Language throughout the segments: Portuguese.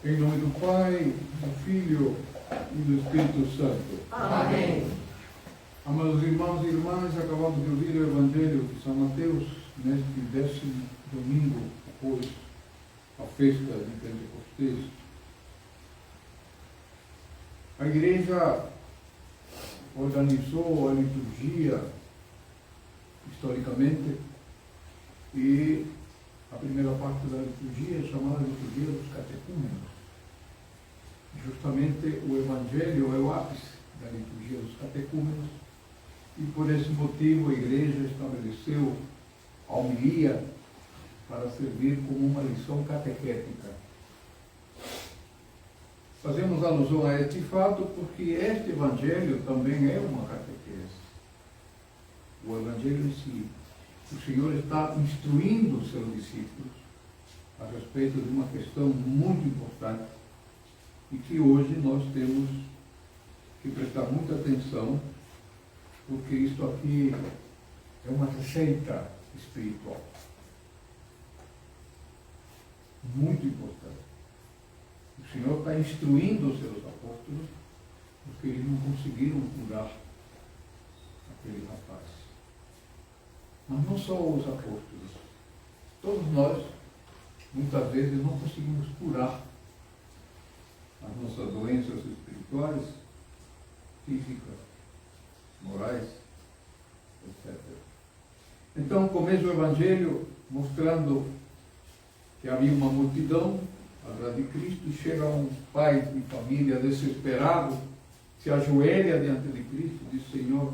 Em nome do Pai, do Filho e do Espírito Santo. Amém. Amados irmãos e irmãs, acabamos de ouvir o Evangelho de São Mateus neste 10º domingo após a festa de Pentecostes. A Igreja organizou a liturgia historicamente e a primeira parte da liturgia é chamada liturgia dos catecúmenos. Justamente o Evangelho é o ápice da liturgia dos catecúmenos e por esse motivo a Igreja estabeleceu a homilia para servir como uma lição catequética. Fazemos alusão a este fato porque este Evangelho também é uma catequese. O Evangelho em si. O Senhor está instruindo os seus discípulos a respeito de uma questão muito importante e que hoje nós temos que prestar muita atenção, porque isto aqui é uma receita espiritual muito importante. O Senhor está instruindo os seus apóstolos porque eles não conseguiram curar aquele rapaz. Mas não só os apóstolos. Todos nós, muitas vezes, não conseguimos curar as nossas doenças espirituais, físicas, morais, etc. Então, começa o Evangelho mostrando que havia uma multidão atrás de Cristo, e chega um pai de família desesperado, se ajoelha diante de Cristo e diz: Senhor,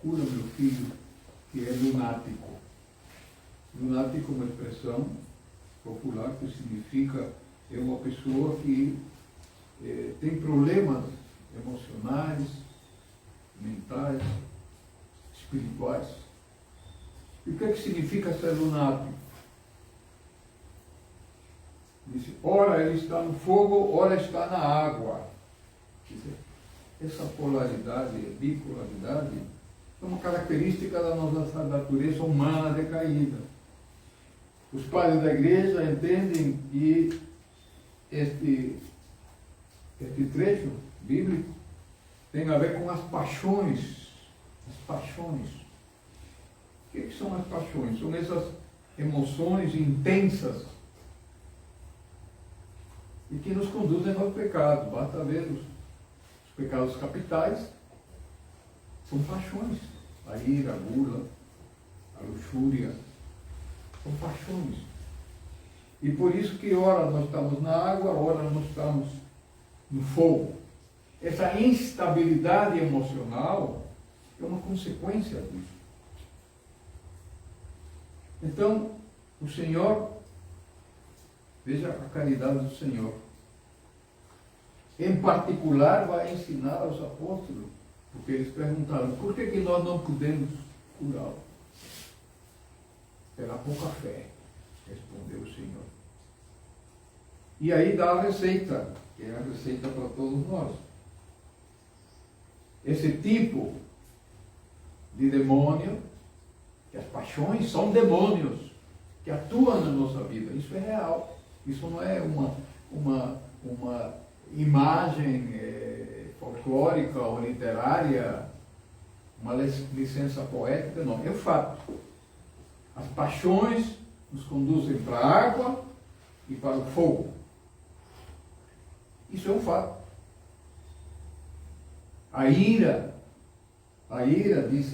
cura meu filho, que é lunático. Lunático é uma expressão popular que significa é uma pessoa que tem problemas emocionais, mentais, espirituais. E o que é que significa ser lunático? Diz, ora ele está no fogo, ora está na água. Quer dizer, essa polaridade, bipolaridade, é uma característica da nossa natureza humana decaída. Os padres da Igreja entendem que este trecho bíblico tem a ver com as paixões. As paixões. O que são as paixões? São essas emoções intensas e que nos conduzem ao pecado. Basta ver os pecados capitais. São paixões. A ira, a gula, a luxúria. São paixões. E por isso que ora nós estamos na água, ora nós estamos no fogo. Essa instabilidade emocional é uma consequência disso. Então, o Senhor, veja a caridade do Senhor. Em particular, vai ensinar aos apóstolos, porque eles perguntaram, por que nós não podemos curá-lo? Pela pouca fé, respondeu o Senhor. E aí dá a receita, que é a receita para todos nós. Esse tipo de demônio, que as paixões são demônios que atuam na nossa vida, isso é real. Isso não é uma imagem folclórica ou literária, uma licença poética, não, é fato. As paixões nos conduzem para a água e para o fogo. Isso é um fato. A ira, diz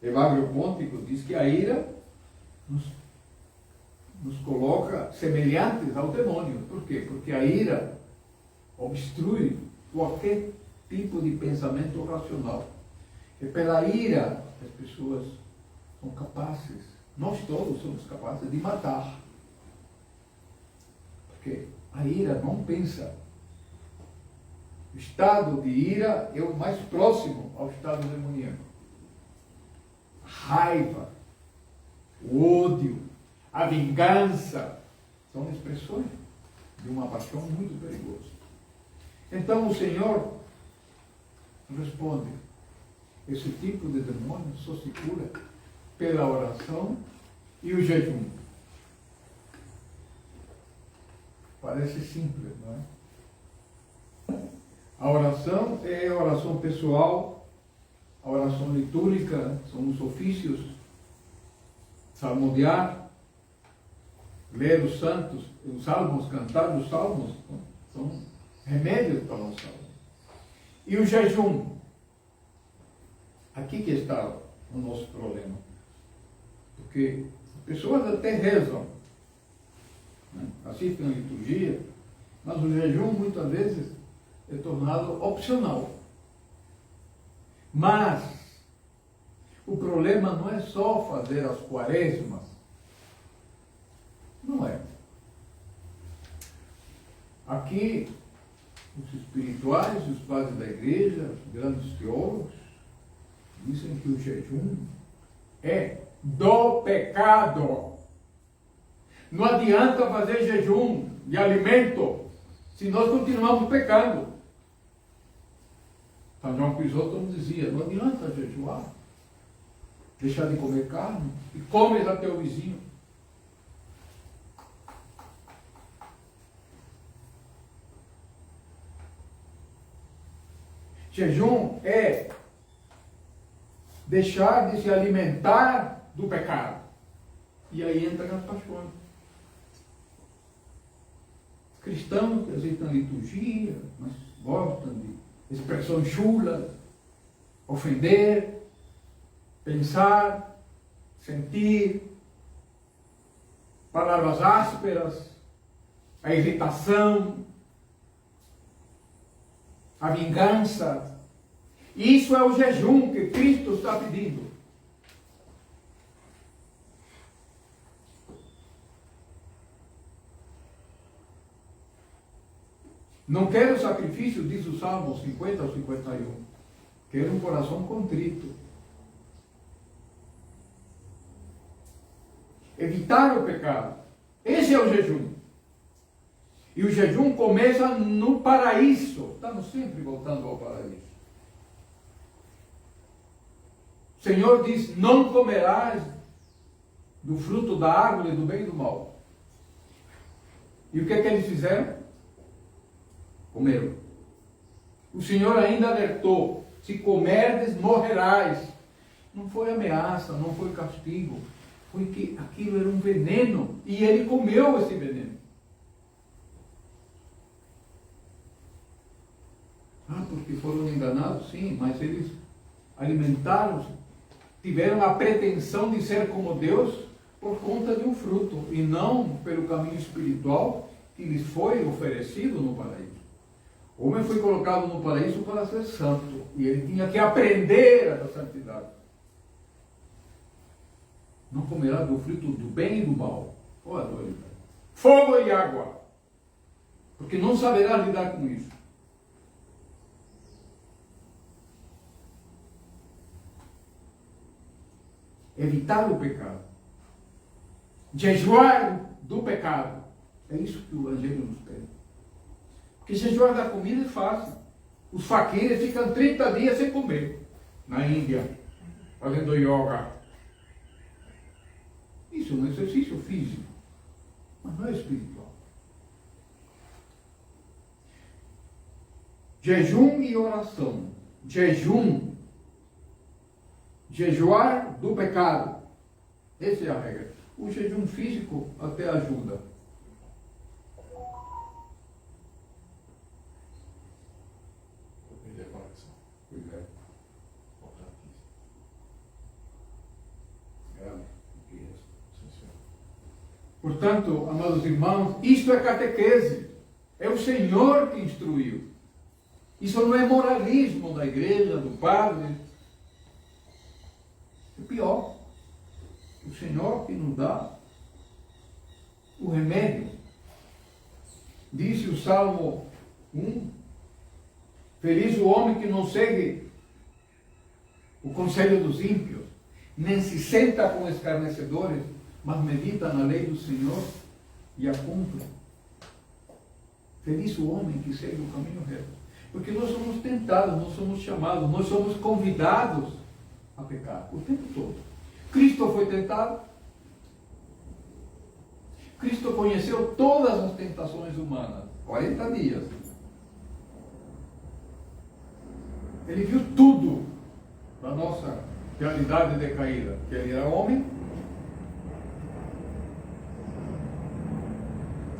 Evagrio Póntico, diz que a ira nos coloca semelhantes ao demônio. Por quê? Porque a ira obstrui qualquer tipo de pensamento racional. E pela ira as pessoas são capazes, nós todos somos capazes de matar. Porque a ira não pensa. O estado de ira é o mais próximo ao estado demoníaco. A raiva, o ódio, a vingança são expressões de uma paixão muito perigosa. Então o Senhor responde: esse tipo de demônio só se cura pela oração e o jejum. Parece simples, não é? A oração é a oração pessoal, a oração litúrgica, são os ofícios, salmodiar, ler os santos, os salmos, cantar os salmos, são remédios para o salmo. E o jejum, aqui que está o nosso problema. Porque as pessoas até rezam, né? Assistem a liturgia, mas o jejum muitas vezes é tornado opcional. Mas o problema não é só fazer as quaresmas. Não é. Aqui, os espirituais, os padres da igreja, os grandes teólogos, dizem que o jejum é do pecado. Não adianta fazer jejum de alimento se nós continuamos pecando. São João Crisóstomo dizia, não adianta jejuar, deixar de comer carne e comes até o vizinho. Jejum é deixar de se alimentar do pecado. E aí entra as paixões. Os cristãos que aceitam a liturgia, mas gostam de expressões chulas, ofender, pensar, sentir, palavras ásperas, a irritação, a vingança. Isso é o jejum que Cristo está pedindo. Não quero sacrifício, diz o Salmo 50 ou 51. Quero um coração contrito. Evitar o pecado. Esse é o jejum. E o jejum começa no paraíso. Estamos sempre voltando ao paraíso. O Senhor diz, não comerás do fruto da árvore do bem e do mal. E o que é que eles fizeram? Comeram. O Senhor ainda alertou, se comerdes, morrerás. Não foi ameaça, não foi castigo. Foi que aquilo era um veneno. E ele comeu esse veneno. Ah, porque foram enganados? Sim, mas eles alimentaram-se, tiveram a pretensão de ser como Deus por conta de um fruto, e não pelo caminho espiritual que lhes foi oferecido no paraíso. O homem foi colocado no paraíso para ser santo, e ele tinha que aprender a santidade. Não comerá do fruto do bem e do mal. Olha, fogo e água, porque não saberá lidar com isso. Evitar o pecado. Jejuar do pecado. É isso que o Evangelho nos pede. Porque jejuar da comida é fácil. Os faquires ficam 30 dias sem comer. Na Índia, fazendo yoga. Isso é um exercício físico, mas não é espiritual. Jejum e oração. Jejum. Jejuar do pecado. Essa é a regra. O jejum físico até ajuda. Pois é. Portanto, amados irmãos, isto é catequese. É o Senhor que instruiu. Isso não é moralismo da igreja, do padre. É pior. O Senhor que nos dá o remédio. Disse o Salmo 1: feliz o homem que não segue o conselho dos ímpios, nem se senta com escarnecedores, mas medita na lei do Senhor e a cumpre. Feliz o homem que segue o caminho reto. Porque nós somos tentados, nós somos chamados, nós somos convidados a pecar o tempo todo. Cristo foi tentado. Cristo conheceu todas as tentações humanas, 40 dias. Ele viu tudo da nossa realidade decaída, que ele era homem.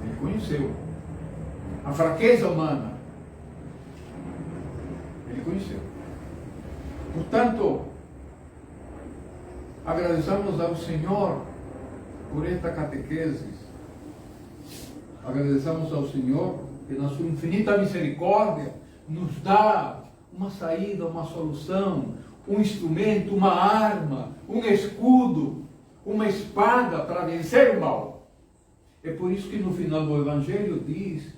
Ele conheceu a fraqueza humana. Ele conheceu. Portanto, agradecemos ao Senhor por esta catequese. Agradecemos ao Senhor que na sua infinita misericórdia nos dá uma saída, uma solução, um instrumento, uma arma, um escudo, uma espada para vencer o mal. É por isso que no final do Evangelho diz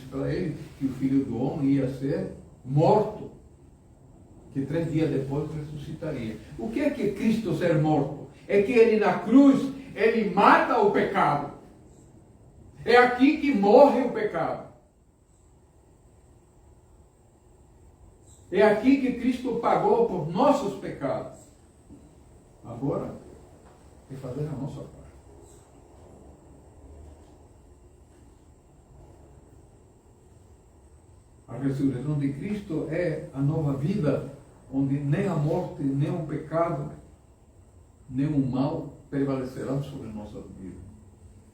para ele que o Filho do Homem ia ser morto, que 3 dias depois ressuscitaria. O que é Cristo ser morto? É que ele na cruz, ele mata o pecado. É aqui que morre o pecado. É aqui que Cristo pagou por nossos pecados. Agora, é fazer a nossa parte. A ressurreição de Cristo é a nova vida, onde nem a morte, nem o pecado, nem o mal prevalecerão sobre nossas vidas.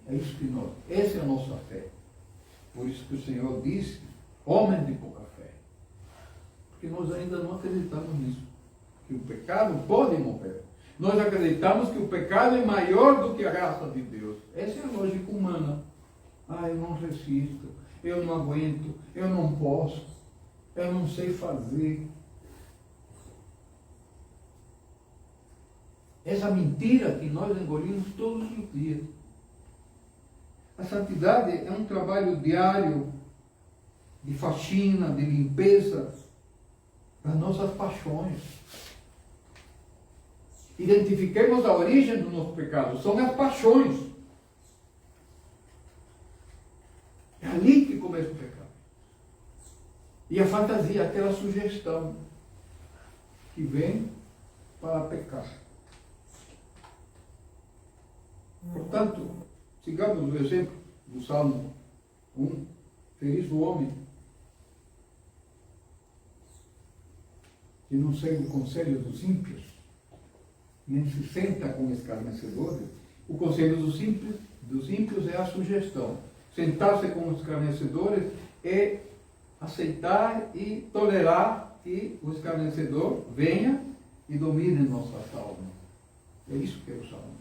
É isso que essa é a nossa fé. Por isso que o Senhor disse, homem de pouca fé. Porque nós ainda não acreditamos nisso. Que o pecado pode morrer. Nós acreditamos que o pecado é maior do que a graça de Deus. Essa é a lógica humana. Eu não resisto, eu não aguento, eu não posso, eu não sei fazer. Essa mentira que nós engolimos todos os dias. A santidade é um trabalho diário de faxina, de limpeza das nossas paixões. Identifiquemos a origem do nosso pecado, são as paixões. É ali que começa o pecado. E a fantasia, aquela sugestão que vem para pecar. Portanto, sigamos o exemplo do Salmo 1. Feliz o homem que não segue o conselho dos ímpios, nem se senta com escarnecedores. O conselho dos ímpios é a sugestão. Sentar-se com os escarnecedores é aceitar e tolerar que o escarnecedor venha e domine nossas almas. É isso que é o Salmo.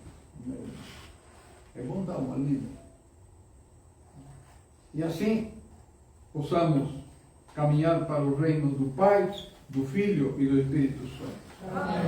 É bom dar uma lida. E assim, possamos caminhar para o reino do Pai, do Filho e do Espírito Santo. Amém.